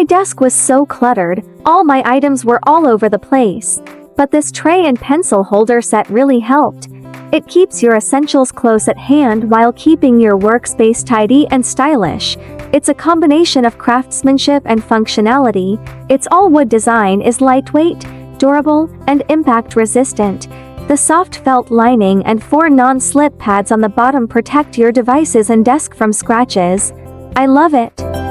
My desk was so cluttered, all my items were all over the place. But this tray and pencil holder set really helped. It keeps your essentials close at hand while keeping your workspace tidy and stylish. It's a combination of craftsmanship and functionality. Its all-wood design is lightweight, durable, and impact-resistant. The soft felt lining and 4 non-slip pads on the bottom protect your devices and desk from scratches. I love it.